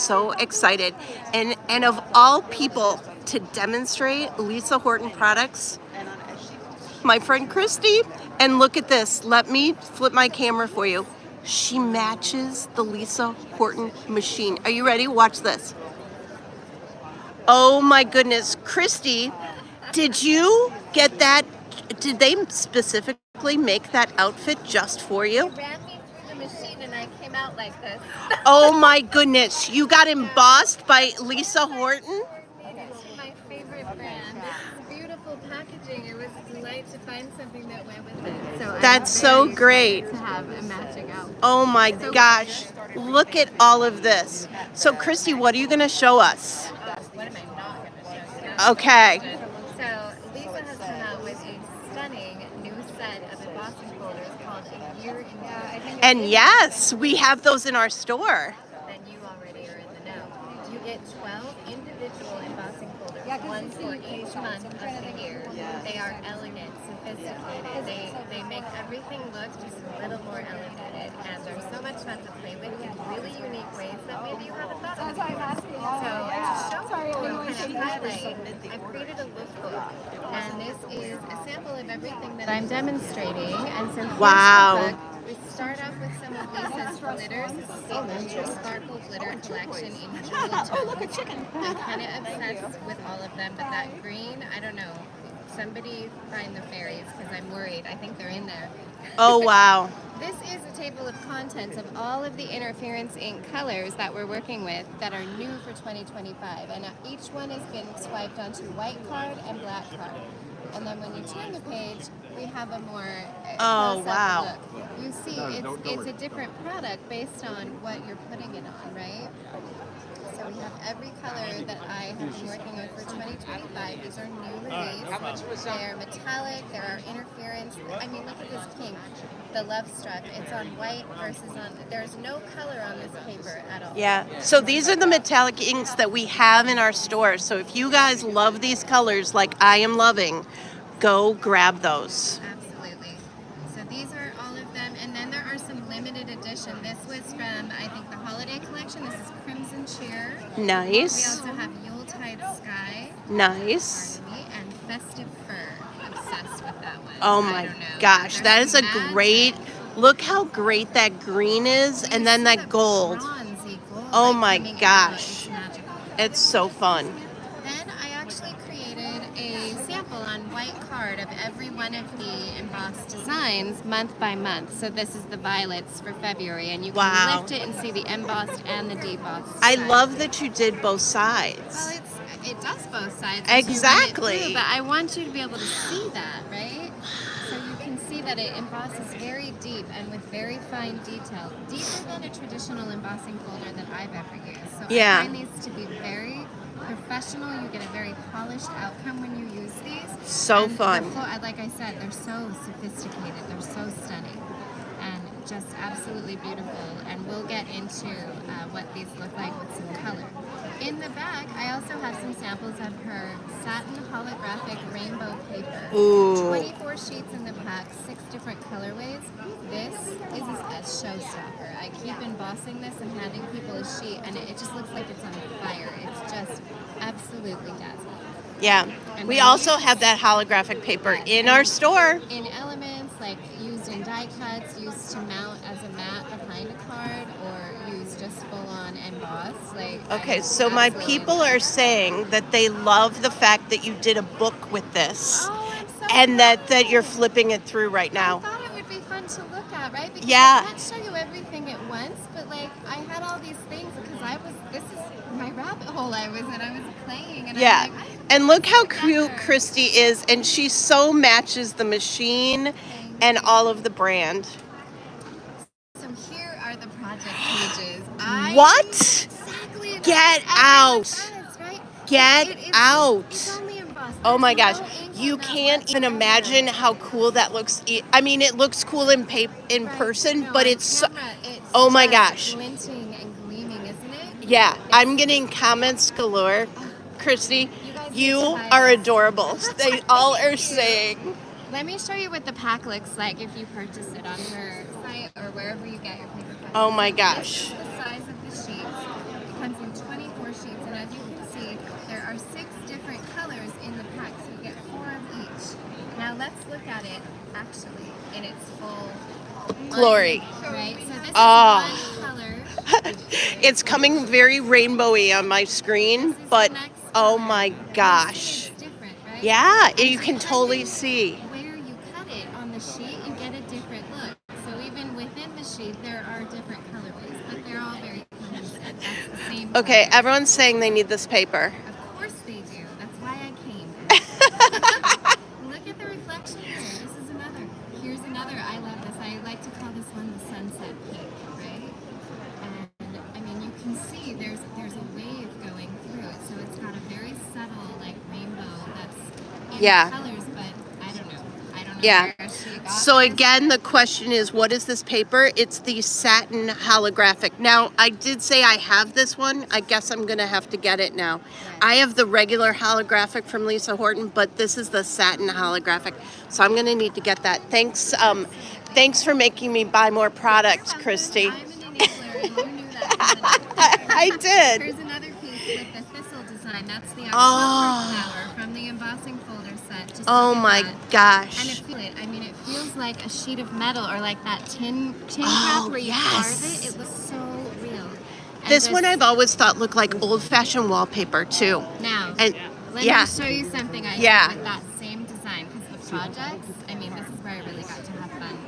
so excited. And of all people to demonstrate Lisa Horton products, my friend Christie. And look at this. Let me flip my camera for you. She matches the Lisa Horton machine. Are you ready? Watch this. Oh my goodness. Christie, did you get that? Did they specifically make that outfit just for you? They ran me through the machine and I came out like this. Oh my goodness. You got embossed by Lisa Horton? It's my favorite brand. It's beautiful packaging. It was a delight to find something that went with it. So That's so great. To have a matching outfit. Oh my gosh. Look at all of this. So Christie, what are you going to show us? What am I not going to show you? Okay. So Lisa has come out with a stunning new set of embossing folders called A Year in Year. And yes, we have those in our store. Then you already are in the know. You get 12 individual embossing folders, one for each month of the year. They are elegant, sophisticated. They make everything look just a little more elevated, and they're so much fun to play with in really unique ways that maybe you haven't thought of before. So to show you kind of highlight, I've created a lookbook, and this is a sample of everything that I'm demonstrating. And so here's the book. We start off with some of Lisa's glitters. This is the Ultra Sparkle Glitter Collection in jewel tones. Oh, look, a chicken. I'm kind of obsessed with all of them, but that green, I don't know. Somebody find the fairies, because I'm worried. I think they're in there. Oh, wow. This is a table of contents of all of the interference ink colors that we're working with that are new for 2025. And each one has been swiped onto white card and black card. And then when you turn the page, we have a more close-up look. You see, it's a different product based on what you're putting it on, right? So we have every color that I have been working with for 2025. These are new release. They are metallic. There are interference. I mean, look at this pink, the Love Struck. It's on white versus on. There's no color on this paper at all. Yeah. So these are the metallic inks that we have in our store. So if you guys love these colors like I am loving, go grab those. Absolutely. So these are all of them, and then there are some limited edition. This was from, I think, the holiday collection. This is Crimson Cheer. Nice. We also have Yuletide Sky. Nice. Pardon me, and Festive Fur. Obsessed with that one. Oh my gosh, that is a great, look how great that green is, and then that gold. Bronzy gold. Oh like, my coming out. gosh. It's magical. It's so fun. Then I actually created a sample on white card of every one of the embossed designs month by month. So this is the violets for February, and you can lift it and see the embossed and the debossed. I love that you did both sides. Well, it does both sides. Exactly. Through, but I want you to be able to see that, right? So you can see that it embosses very deep and with very fine detail, deeper than a traditional embossing folder that I've ever used. So I find these to be very professional. You get a very polished outcome when you use these. So fun. Like I said, they're so sophisticated. They're so stunning. And just absolutely beautiful. And we'll get into what these look like with some color. In the back, I also have some samples of her satin holographic rainbow paper. Ooh. 24 sheets in the pack, 6 different colorways. This is a showstopper. I keep embossing this and handing people a sheet, and it just looks like it's on fire. It's just absolutely dazzling. Yeah. And We also have that holographic paper in our store. In elements, like used in die cuts, used to mount as a mat behind a card, or used just full-on embossed. Okay, so my people are saying that they love the fact that you did a book with this, and that you're flipping it through right now. I thought it would be fun to look at, right? Because Yeah. I can't show you everything at once, but I had all these things because this is my rabbit hole I was in. I was playing, and Yeah. I was like, And look how cute Christie is, and she so matches the machine and all of the brand. So here are the project pages. What? Exactly. Get out. Get out. It's only embossed. Oh my There's gosh, no ink you on that can't even whatsoever. imagine how cool that looks. I mean, it looks cool in person, No, but on it's so, camera, it's oh my just gosh. glinting and gleaming, isn't it? Yeah, I'm getting comments galore. Christie, you need to buy are this. adorable. They all are Thank you. saying. Let me show you what the pack looks like if you purchase it on her site or wherever you get your paper. Oh my This gosh. is the size of the sheets. It comes in let's look at it actually in its full Glory. right? So this is Oh. one color. It's coming very rainbowy on my screen, This is but the next oh color. my You see gosh. it's different, right? Yeah, And you can totally see. where you cut it on the sheet, you get a different look. So even within the sheet, there are different colorways, but they're all very cohesive. That's the same Okay, color. everyone's saying they need this paper. Of course they do. That's why I came. Look at the reflection here. This is another. Here's another. I love this. I like to call this one the sunset pink, right? And I mean, you can see there's a wave going through it, so it's got a very subtle like rainbow that's in Yeah. colors, but I don't know. Yeah. Where she got So this, again, the but question is, what is this paper? It's the satin holographic. Now, I did say I have this one. I guess I'm going to have to get it now. Yes. I have the regular holographic from Lisa Horton, but this is the satin holographic. So I'm going to need to get that. Thanks for making me buy more products, Christy. I'm an enabler. You knew that. I did. Here's another piece with the thistle design. That's the October Oh. flower from the embossing folder set. Just Oh look at my that. And gosh. it feels like a sheet of metal or like that tin Oh, cap where you yes. carve it. It looks so real. And This one I've always thought looked like old-fashioned wallpaper too. now, And let yeah. me show you something I Yeah. did with that same design because the projects, I mean, this is where I really got to have fun.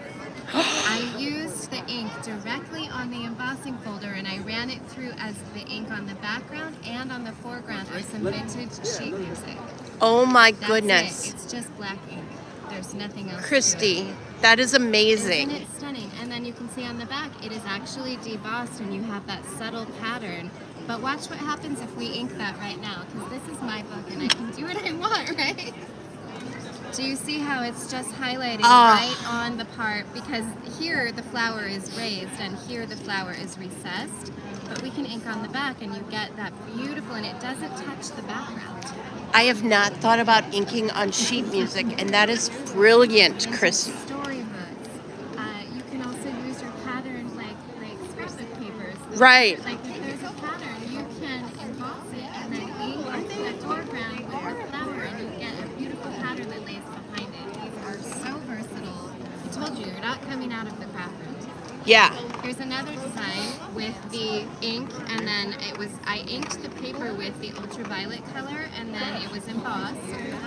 I used the ink directly on the embossing folder and I ran it through as the ink on the background and on the foreground for some vintage sheet music. Oh my That's goodness. it. It's just black ink. There's nothing else. to Christy, it. that is amazing. Isn't it stunning? And then you can see on the back, it is actually debossed and you have that subtle pattern. But watch what happens if we ink that right now, because this is my book and I can do what I want, right? Do you see how it's just highlighting right on the part? Because here the flower is raised and here the flower is recessed. But we can ink on the back and you get that beautiful, and it doesn't touch the background. I have not thought about inking on sheet music, and that is brilliant, Vintage Christy. storybooks. You can also use your patterns like scrapbook papers. Right. Like if there's a pattern, you can emboss it and then ink the foreground with the flower, and you get a beautiful pattern that lays behind it. These are so versatile. I told you, you're not coming out of the craft room. Yeah. Here's another design with the ink, and then I inked the paper with the ultraviolet color, and then it was embossed.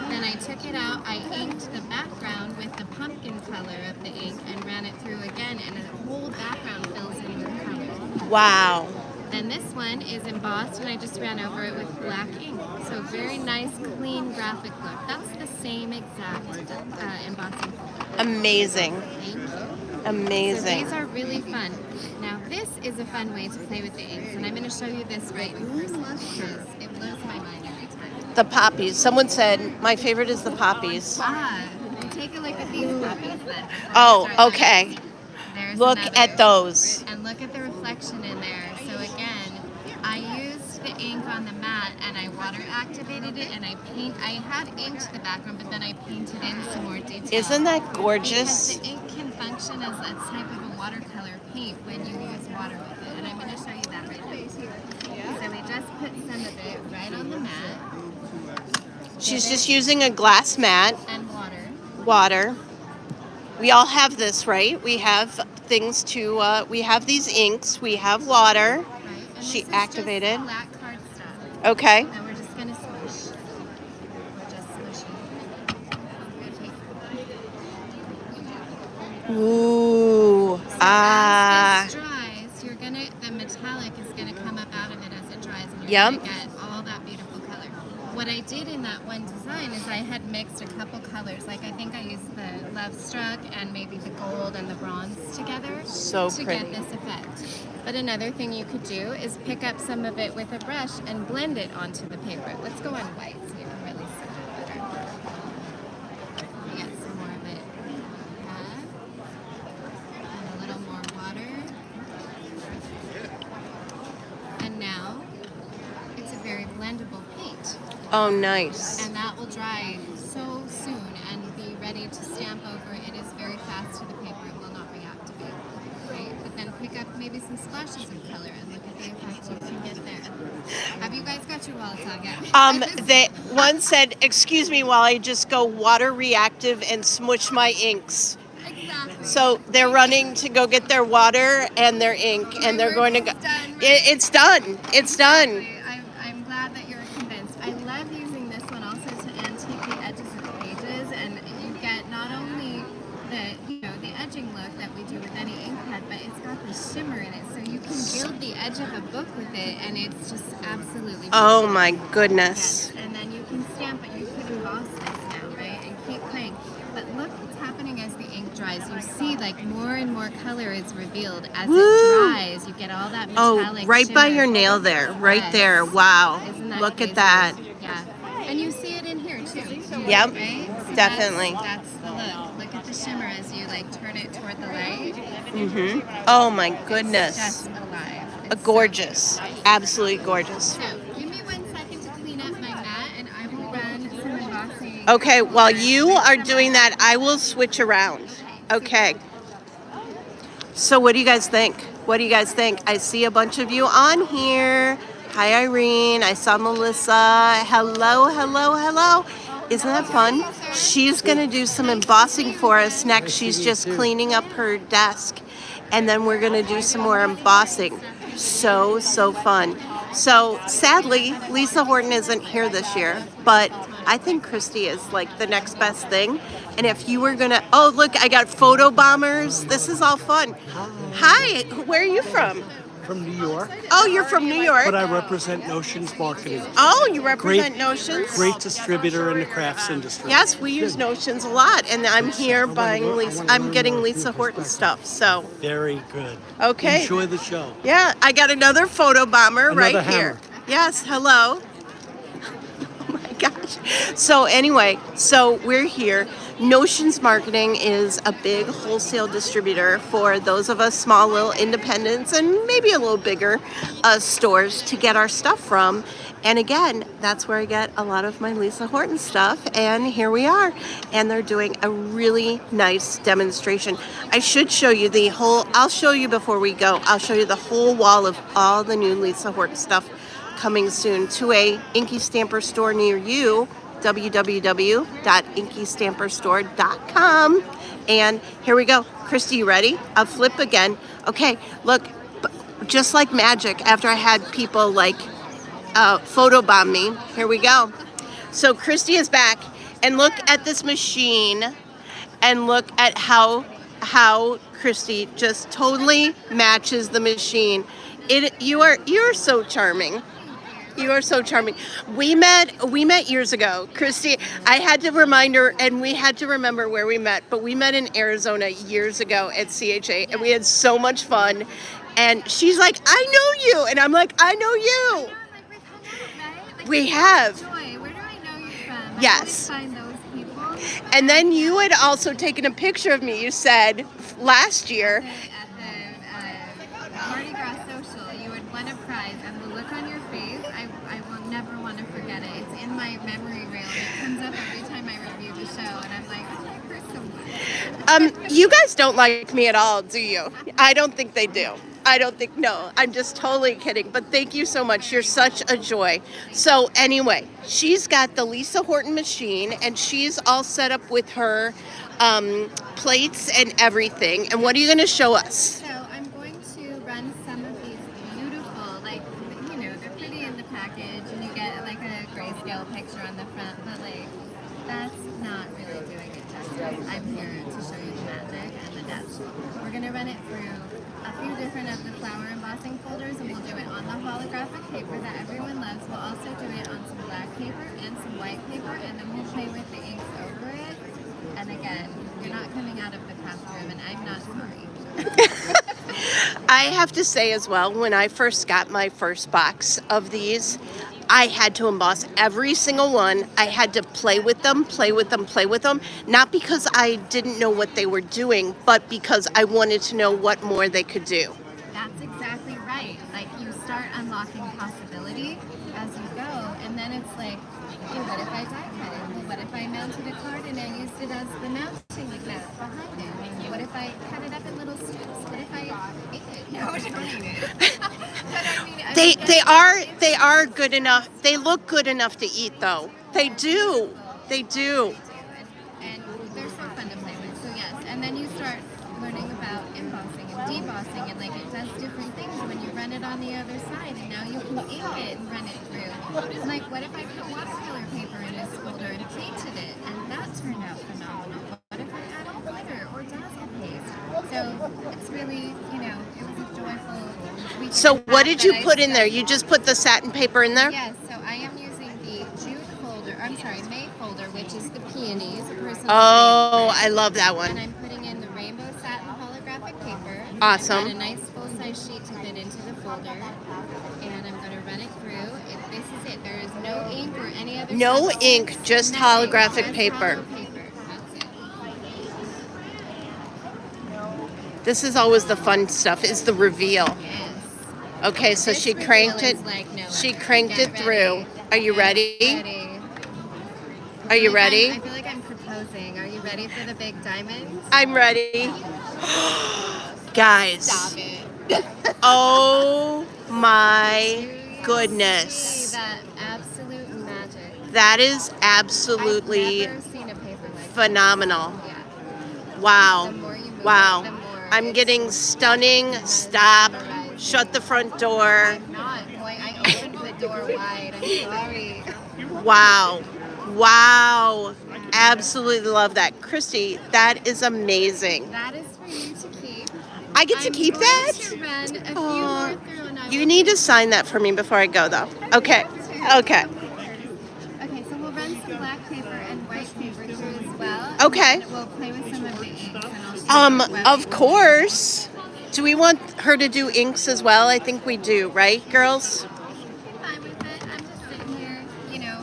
Then I took it out, I inked the background with the pumpkin color of the ink and ran it through again, and the whole background fills in with color. Wow. Then this one is embossed, and I just ran over it with black ink. So very nice, clean graphic look. That's the same exact embossing folder. Amazing. Thank you. Amazing. So these are really fun. Now this is a fun way to play with the inks, and I'm going to show you this right in person because it blows my mind every time. The poppies. Someone said my favorite is the poppies. Well, take a look at these poppies then. Oh, okay. There's Look another. at those. And look at the reflection in there. So again, I used the ink on the mat and I water activated it, and I had inked the background, but then I painted in some more detail. Isn't that gorgeous? Because the ink can function as a type of a watercolor paint when you use water with it, and I'm going to show you that right now. So we just put some of it right on the mat. She's just using a glass mat, And water. We all have this, right? We have things to, we have these inks, we have water. Right. And She this is activated. Just black cardstock. Okay. And we're just going to smush. We're just smushing. Ooh. So Ah. as this dries, the metallic is gonna come up out of it as it dries, and you're Yep. gonna get all that beautiful color. What I did in that one design is I had mixed a couple colors. Like I think I used the Love Struck and maybe the gold and the bronze together So to pretty. get this effect. But another thing you could do is pick up some of it with a brush and blend it onto the paper. Let's go on white so you can really see it better. You get some more of it. That. And a little more water. And now it's a very blendable paint. Oh, nice. And that will dry so soon and be ready to stamp over. It is very fast to the paper. It will not reactivate. Right? But then pick up maybe some splashes of color and look at the effect you can get there. Have you guys got your wallets on yet? One said, "Excuse me while I just go water reactive and smush my inks." Exactly. So they're running to go get their water and their ink, and they're going to go. It's done. It's done. I'm glad that you're convinced. I love using this one also to antique the edges of the pages, and you get not only the edging look that we do with any ink pad, but it's got the shimmer in it, so you can build the edge of a book with it, and it's just absolutely beautiful. Oh my goodness. Yes. And then you can stamp it. You could emboss this now, right? And keep playing. But look what's happening as the ink dries. You see like more and more color is revealed as it dries. You get all that metallic right shimmer. by your nail there. Right Yes. there. Wow. Isn't that Look amazing? at that. Yeah. And you see it in here too. Yep. Right? So Definitely. That's the look. Look at the shimmer as you like turn it toward the light. Oh my It's goodness. just alive. It's Gorgeous. Absolutely gorgeous. So give me 1 second to clean up my mat, and I will run some embossing. Okay, while you are doing that, I will switch around. Okay. So what do you guys think? What do you guys think? I see a bunch of you on here. Hi, Irene. I saw Melissa. Hello, hello, hello. Isn't that fun? She's going to do some embossing for us next. She's just cleaning up her desk. And then we're going to do some more embossing. So fun. So sadly, Lisa Horton isn't here this year, but I think Christie is like the next best thing. And if you were going to, oh, look, I got photo bombers. This is all fun. Hi, where are you from? From New York, Oh, you're from New York. but I represent Notions Marketing. Oh, you represent Great- Notions? Great distributor in the crafts industry. Yes, we use Notions a lot, and I'm here buying Lisa. I'm getting Lisa Horton stuff. So, Very good. okay. Enjoy the show. Yeah, I got another photo bomber right Another here. hammer. Yes, hello. Oh my gosh. So anyway, so we're here. Notions Marketing is a big wholesale distributor for those of us small little independents and maybe a little bigger stores to get our stuff from. And again, that's where I get a lot of my Lisa Horton stuff. And here we are. And they're doing a really nice demonstration. I should show you the whole, I'll show you before we go. I'll show you the whole wall of all the new Lisa Horton stuff coming soon to a InkyStamper store near you, www.InkyStamperstore.com. And here we go. Christy, you ready? I'll flip again. Okay, look, just like magic, after I had people like photobomb me, here we go. So Christy is back, and look at this machine, and look at how Christy just totally matches the machine. You're so charming. You are so charming. We met years ago. Christy, I had to remind her, and we had to remember where we met, but we met in Arizona years ago at CHA, and we had so much fun. And she's like, I know you. And I'm like, I know you. We have. Where do I know you from? Yes. I always find those people. And then you had also taken a picture of me, you said, last year. At the Mardi Gras social, you had won a prize, and the look on your face, I will never want to forget it. It's in my memory reel. It comes up every time I review the show, and I'm like, I like her so much. You guys don't like me at all, do you? I don't think they do. No, I'm just totally kidding. But thank you so much. You're such a joy. So anyway, she's got the Lisa Horton machine, and she's all set up with her plates and everything. And what are you going to show us? So I'm going to run some of these beautiful, like, they're pretty in the package, and you get like a grayscale picture on the front, but like, that's not really doing it justice. I'm here to show you the magic and the depth. We're going to run it through a few different of the flower embossing folders, and we'll do it on the holographic paper that everyone loves. We'll also do it on some black paper and some white paper, and then we'll play with the inks over it. And again, you're not coming out of the craft room, and I'm not sorry. I have to say as well, when I first got my first box of these, I had to emboss every single one. I had to play with them, not because I didn't know what they were doing, but because I wanted to know what more they could do. That's exactly right. Like, you start unlocking possibility as you go, and then it's like, hey, what if I die cut it? Well, what if I mounted a card and I used it as the mounting mat behind it? What if I cut it up in little strips? What if I ate it? No, don't eat it. But I mean, They are good enough. They look good enough to eat though. They do. They do. And they're so fun to play with. So yes, and then you start learning about embossing and debossing, and like it does different things when you run it on the other side, and now you can ink it and run it through. And like, what if I put watercolor paper in this folder and painted it, and that turned out phenomenal? What if I add glitter or dazzle paste? So it's really, it was a joyful weekend. So what did you that I put in there? spent. You just put the satin paper in there? Yes, so I am using the June folder, May folder, which is the peonies, personal Oh, favorite. I love that And one. I'm putting in the rainbow satin holographic paper. Awesome. I've got a nice full-size sheet to fit into the folder, and I'm going to run it through. This is it. There is no ink or any other No substance, ink, just nothing, holographic just paper. hollow paper. That's it. This is always the fun stuff, is the reveal. Yes. Okay, so This she reveal cranked is it. like no She other. cranked Get it through. ready. Are you Get ready? ready. Are you I ready? feel like I'm proposing. Are you ready for the big diamond? I'm ready. Guys. Stop it. Oh my Do you goodness. see that absolute magic? That is absolutely I've never seen a paper like this. phenomenal. Yeah. Wow. The more you move Wow. it, the more I'm it's getting stunning. Stop. mesmerizing. Shut the front door. I'm not. Boy, I opened the door wide. I'm sorry. Wow. Wow. Absolutely love that. Christy, that is amazing. That is for you to keep. I get to I'm keep going that? to run a few Aw. more through, and I You will need to sign that for me before I go, though. Okay. Okay. Okay, so we'll run some black paper and white paper through as well. Okay. And we'll play with some of the inks, and I'll show you what Of course. Do we want her to do inks as well? I think we do, right, girls? I'm fine with it. I'm just sitting here.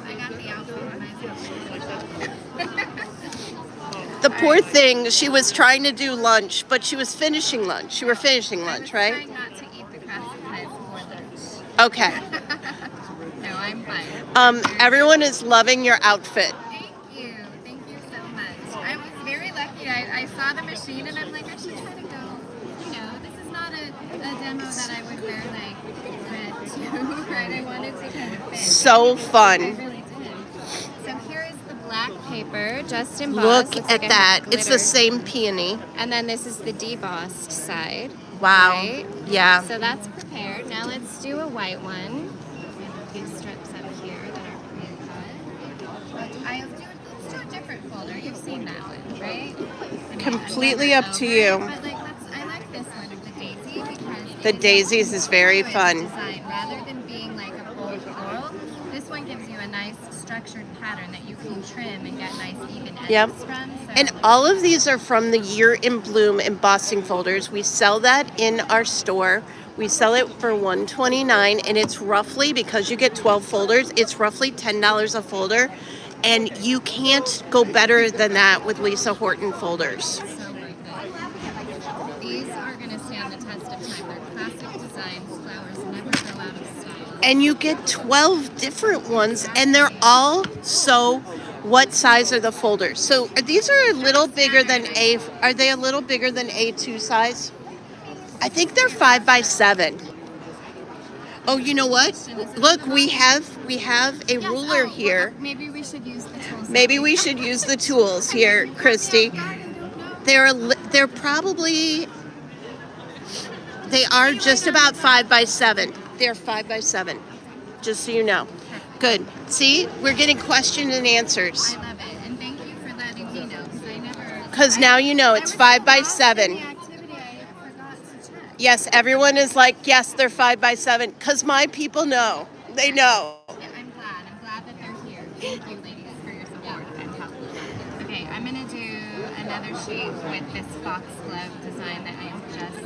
I got the outfit. I might as well. The poor thing, she was trying to do lunch, but she was finishing lunch. You were finishing lunch, I right? was trying not to eat the craft supplies for lunch. Okay. No, I'm fine. Everyone is loving your outfit. Thank you. Thank you so much. I was very lucky. I saw the machine and I'm like, I should try to go. This is not a demo that I would wear like red to, right? I wanted to kind of fit. So I fun. really did. So here is the black paper, just embossed. Look Looks at like it that. has It's the glitter. same peony. And then this is the debossed side. Wow. Right? Yeah. So that's prepared. Now let's do a white one. These strips up here that are pre-cut. Let's do a different folder. You've seen that one, right? Completely up to you. But I like this one, the daisy, because The daisies is very fun. Design. Rather than being like a bold floral, this one gives you a nice structured pattern that you can trim and get nice even edges Yep. from. So And all of these are from the Year in Bloom embossing folders. We sell that in our store. We sell it for $129, and it's roughly, because you get 12 folders, it's roughly $10 a folder. And you can't go better than that with Lisa Horton folders. so worth it. These are going to stand the test of time. They're classic designs. Flowers never go out of style. And you get 12 different ones, and they're all so. What size are the folders? So these are a little bigger than are they a little bigger than A2 size? I think they're 5 by 7. Oh, you know what? Look, we have a Yes, ruler here. Maybe we should use the tools. Maybe we should use the tools here, Christy. They're probably, they are just about 5 by 7. They're 5 by 7, just so you know. Good. See, we're getting questions and answers. I love it, and thank you for letting me know because I never. Because now you know it's 5 by 7. The activity I forgot to check. Yes, everyone is like, yes, they're 5 by 7. Because my people know. They know. Yeah, I'm glad that they're here. Thank you, ladies, for your support and help. Okay, I'm gonna do another sheet with this foxglove design that I am just.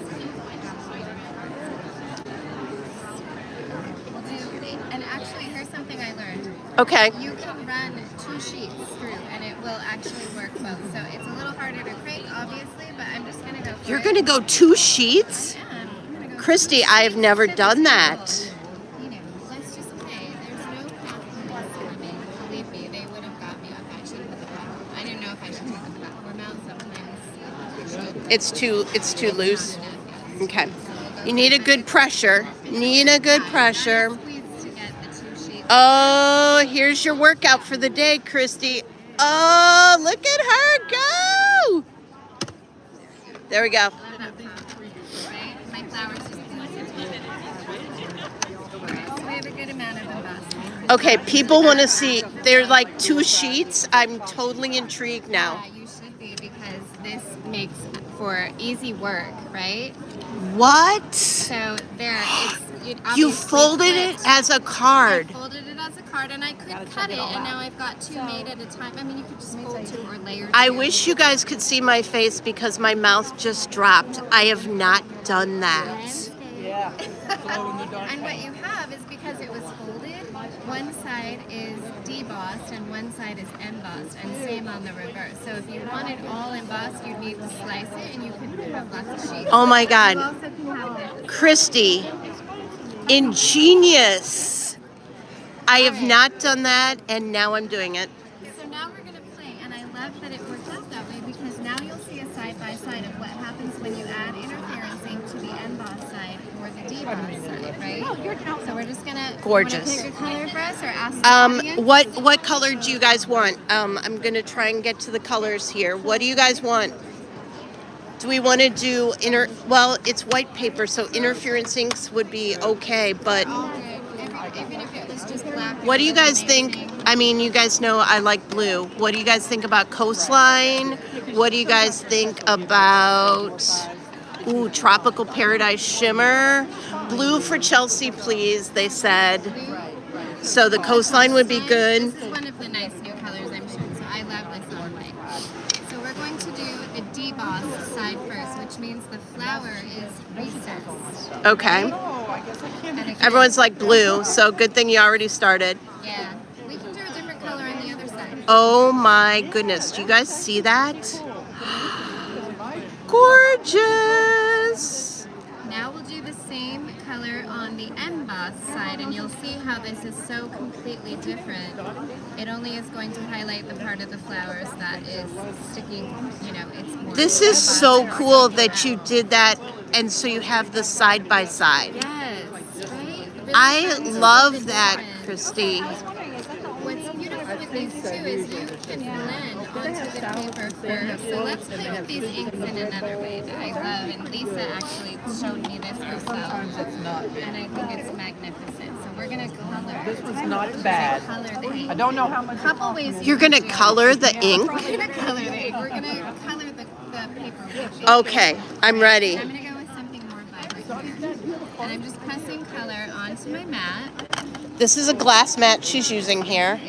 And actually, here's something I learned. Okay. You can run 2 sheets through, and it will actually work both. So it's a little harder to crank, obviously, but I'm just gonna go. You're going to go 2 sheets? Yeah, I'm gonna go. Christy, I have never done that. Let's just play. There's no confidence coming. Believe me, they would have got me if I should put the platform. I didn't know if I should take the platform out. Sometimes It's too loose. enough, yes. Okay. So we'll go You need a good pressure. Need a good pressure. Squeeze to get the 2 sheets. Oh, here's your workout for the day, Christy. Oh, look at her go. There we go. Right? My flowers just so we have a good amount of embossing. Okay, people want to see. They're like 2 sheets. I'm totally intrigued now. You should be, because this makes for easy work, right? What? So there, You obviously folded it flipped. as a card. I folded it as a card, and I could cut it, and now I've got 2 made at a time. I mean, you could just fold 2 or layer 2. I wish you guys could see my face because my mouth just dropped. I have not done that. And what you have is, because it was folded, one side is debossed and one side is embossed, and same on the reverse. So if you want it all embossed, you'd need to slice it, and you can have lots of sheets. Oh my You God. also can have this. Christy, ingenious. I have not done that, and now I'm doing it. So now we're going to play, and I love that it worked out that way, because now you'll see a side-by-side of what happens when you add interferencing to the embossed side or the debossed side, right? So we're just going to... Gorgeous. Pick a color for us, or ask the audience? What color do you guys want? I'm gonna try and get to the colors here. What do you guys want? Do we want to do well, it's white paper, so interference inks would be okay, but Even if it was just black. what do you guys think? I mean, you guys know I like blue. What do you guys think about Coastline? What do you guys think about Tropical Paradise Shimmer? Blue for Chelsea, please, they said. So the Coastline would be good. This is one of the nice new colors, I'm sure. So I love this one. So we're going to do the debossed side first, which means the flower is recessed. Okay. And again, Everyone's like blue, so good thing you already started. yeah. We can do a different color on the other side. Oh my goodness. Do you guys see that? Gorgeous. Now we'll do the same color on the embossed side, and you'll see how this is so completely different. It only is going to highlight the part of the flowers that is sticking, it's more... This is so cool that you did that, and so you have the side by side. Yes, right? Really I fun to love look that, different. Christy. What's beautiful with these too is you can blend onto the paper first. So let's play with these inks in another way that I love. And Lisa actually showed me this herself. And I think it's magnificent. So we're going to color. This was not bad. Color the ink. I don't know how much. Couple ways You're going to color the ink? We're going to color the ink. We're going to color the paper. Okay, I'm ready. I'm going to go with something more vibrant here. And I'm just pressing color onto my mat. This is a glass mat she's using here.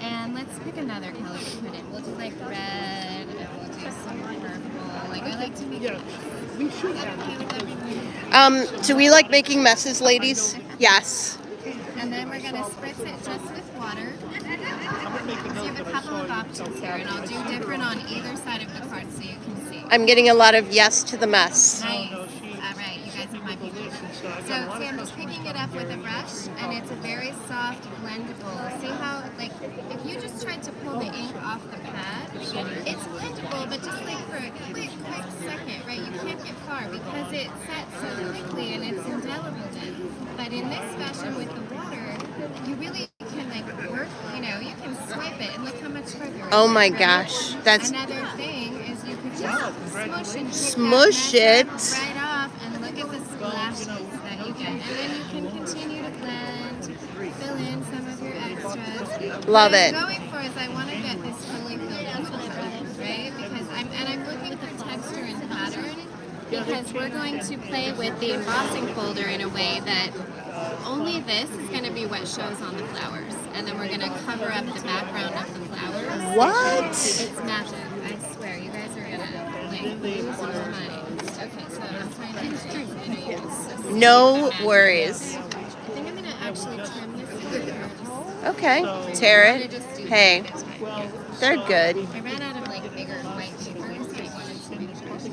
And let's pick another color to put in. We'll do like red, and we'll do some purple. Like I like to make it. We should have okay with everything. Do we like making messes, ladies? Yes. And then we're gonna spritz it just with water. So you have a couple of options here, and I'll do different on either side of the card so you can see. I'm getting a lot of yes to the mess. Nice. All right, you guys are my people. So see, I'm just picking it up with a brush, and it's a very soft, blendable. See how, like, if you just tried to pull the ink off the pad, it's blendable, but just like for a quick second, right? You can't get far because it sets so quickly and it's indelible then. But in this fashion with the water, you really can like work, you can swipe it and look how much further. Oh my gosh, that's Another thing is you could just smush it. right off and look at the splashes that you get. And then you can continue to blend, fill in some of your extras. Love what it. I'm going for is I want to get this fully filled in color, right? Because I'm looking for texture and pattern, because we're going to play with the embossing folder in a way that only this is going to be what shows on the flowers, and then we're going to cover up the background of the flowers. What? It's magic, I swear. You guys are going to lose your minds. Okay, so I'm trying to No worries. I think I'm going to actually trim this here. Okay, tear it. Hey, they're good. I ran out of like bigger white papers, so I wanted to make sure to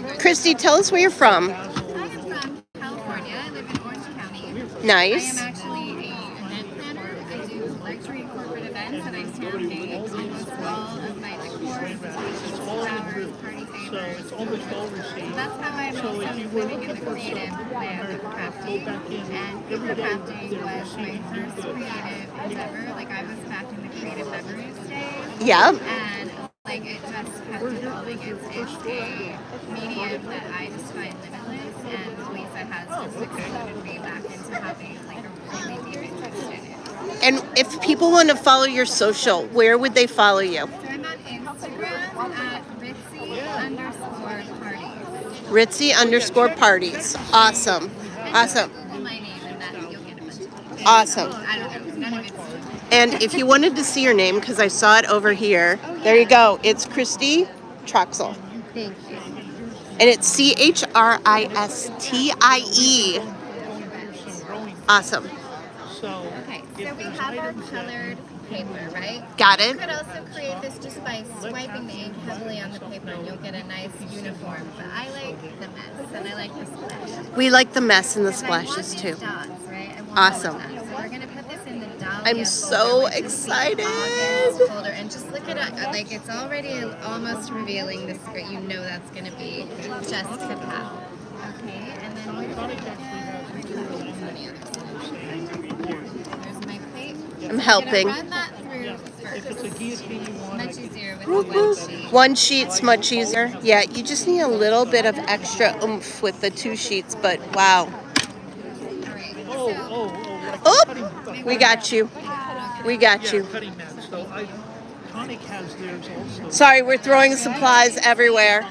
do. Christy, tell us where you're from. I am from California. I live in Orange County. Nice. I am actually an event planner. I do luxury corporate events, and I handmade almost all of my decor, invitations, flowers, party favors. That's how I'm also living in the creative land of crafting. And paper crafting was my first creative endeavor. Like I was back in the creative memories days. Yeah. And like it just kept evolving. It's a medium that I just find limitless, and Lisa has just exploded me back into having like a really deep interest in it. And if people want to follow your social, where would they follow you? So I'm on Instagram at Ritzy_parties. Ritzy_parties. Awesome. Awesome. Google my name and that you'll get a bunch of Awesome. I don't know. None of it's And if you wanted to see your name, because I saw it over here, there you go. It's Christie Troxell. Thank you. And it's CHRISTIE. Awesome. Okay, so we have our colored paper, right? Got You it? could also create this just by swiping the ink heavily on the paper and you'll get a nice uniform. But I like the mess and I like the splash. We like the mess and the Because I want splashes these too. dots, right? I want Awesome. all of that. So we're gonna put this in the Dahlia I'm folder, so which is the excited. August folder, and just look at it, like it's already almost revealing the skirt. You know that's gonna be just cacao. Okay, and then we're gonna get there's my plate. I'm helping. Run that through first. Much easier with the one sheet. One sheet's much easier. Yeah, you just need a little bit of extra oomph with the two sheets, but wow. All right. So Oh, we got you. We got you. Cutting mat. So Tonic has theirs also. Sorry, we're throwing supplies everywhere.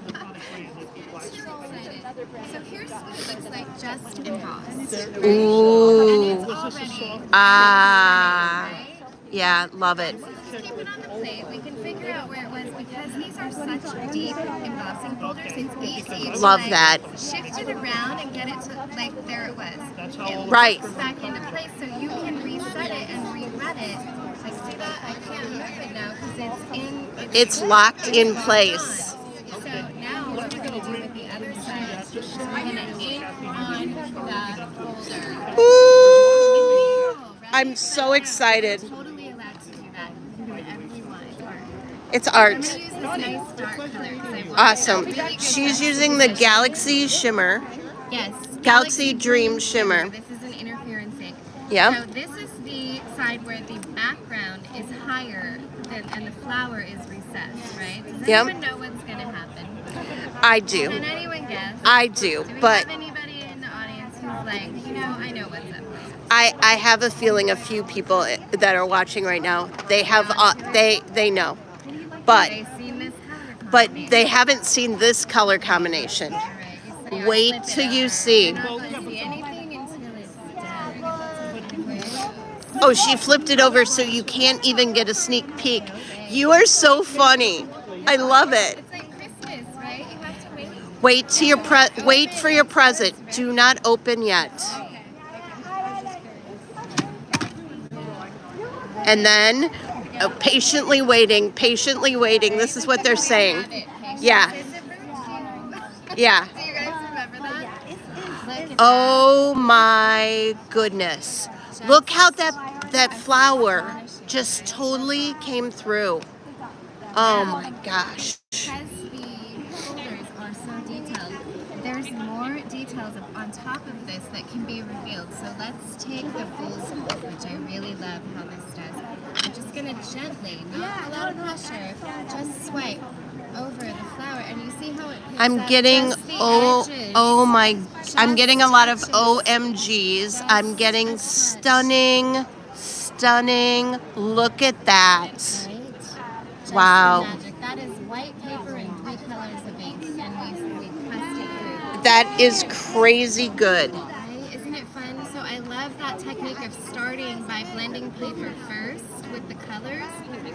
so here's what it looks like just embossed. And Ooh. it's already Ah. right? Yeah, love it. Just keep it on the plate. We can figure out where it was because these are such deep embossing folders. It's easy to Love that. shift it around and get it to like there it was. It Right. locks back into place so you can reset it and re-run it. Like see that? I can't move it now because It's locked in place. So now what we're going to do with the other side is we're going to ink on that folder. Ooh. I'm so excited. Totally allowed to do that. You can do whatever you want. It's I'm art. going to use this nice dark color because I want Awesome. really good She's using the Galaxy Shimmer. Yes. Galaxy Dream Shimmer. This is an interference ink. Yeah. So this is the side where the background is higher and the flower is recessed, right? Does Yep. anyone know what's going to happen? I do. Can anyone guess? I do. Do we But have anybody in the audience who's like, I know what's up? I have a feeling a few people that are watching right now, they have they know. But They've seen this color but combination. they haven't seen this color combination. All right, so you Wait flip it till you over. see. You're not going to see anything until it's done. Oh, she flipped it over so you can't even get a sneak peek. You are so funny. I love it. It's like Christmas, right? You have to wait. Wait for your present. Do not open yet. And then patiently waiting. This is what they're saying. Yeah. Yeah. Do you guys remember that? Look at Oh my goodness. Look how that flower just totally came through. Oh my gosh. Because the folders are so detailed, there's more details on top of this that can be revealed. So let's take the full scoop, which I really love how this does. I'm just going to gently, not a lot of pressure, just swipe over the flower, and you see how it picks I'm up getting just the edges. I'm getting a lot of Just OMGs. I'm getting stunning. Look at that. Right? Just Wow. magic. That is white paper and 3 colors of ink, and we pressed it through. That is crazy good. Right? Isn't it fun? So I love that technique of starting by blending paper first with the colors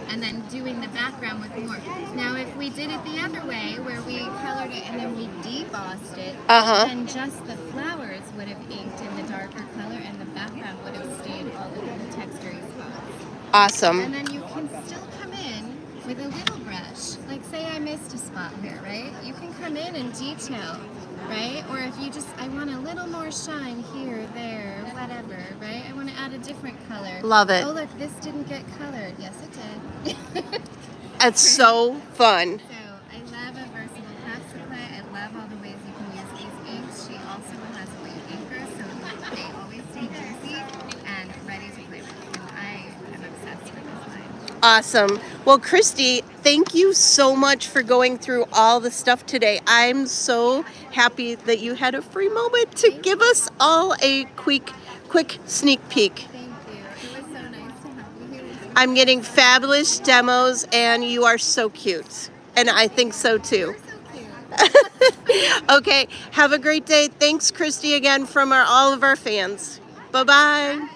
and then doing the background with more. Now if we did it the other way where we colored it and then we debossed it, then just the flowers would have inked in the darker color and the background would have stayed all in the textury spots. Awesome. And then you can still come in with a little brush. Like say I missed a spot here, right? You can come in and detail, right? Or if you just, I want a little more shine here, there, whatever, right? I want to add a different color. Love it. Oh look, this didn't get colored. Yes, it did. It's so fun. So I love a versatile craft supply. I Awesome. Well, Christie, thank you so much for going through all the stuff today. I'm so happy that you had a free moment to give us all a quick sneak peek. Thank you. It was so nice to have you here. I'm getting fabulous demos, and you are so cute. And I think so too. You're so cute. Okay, have a great day. Thanks, Christie, again from all of our fans. Bye-bye.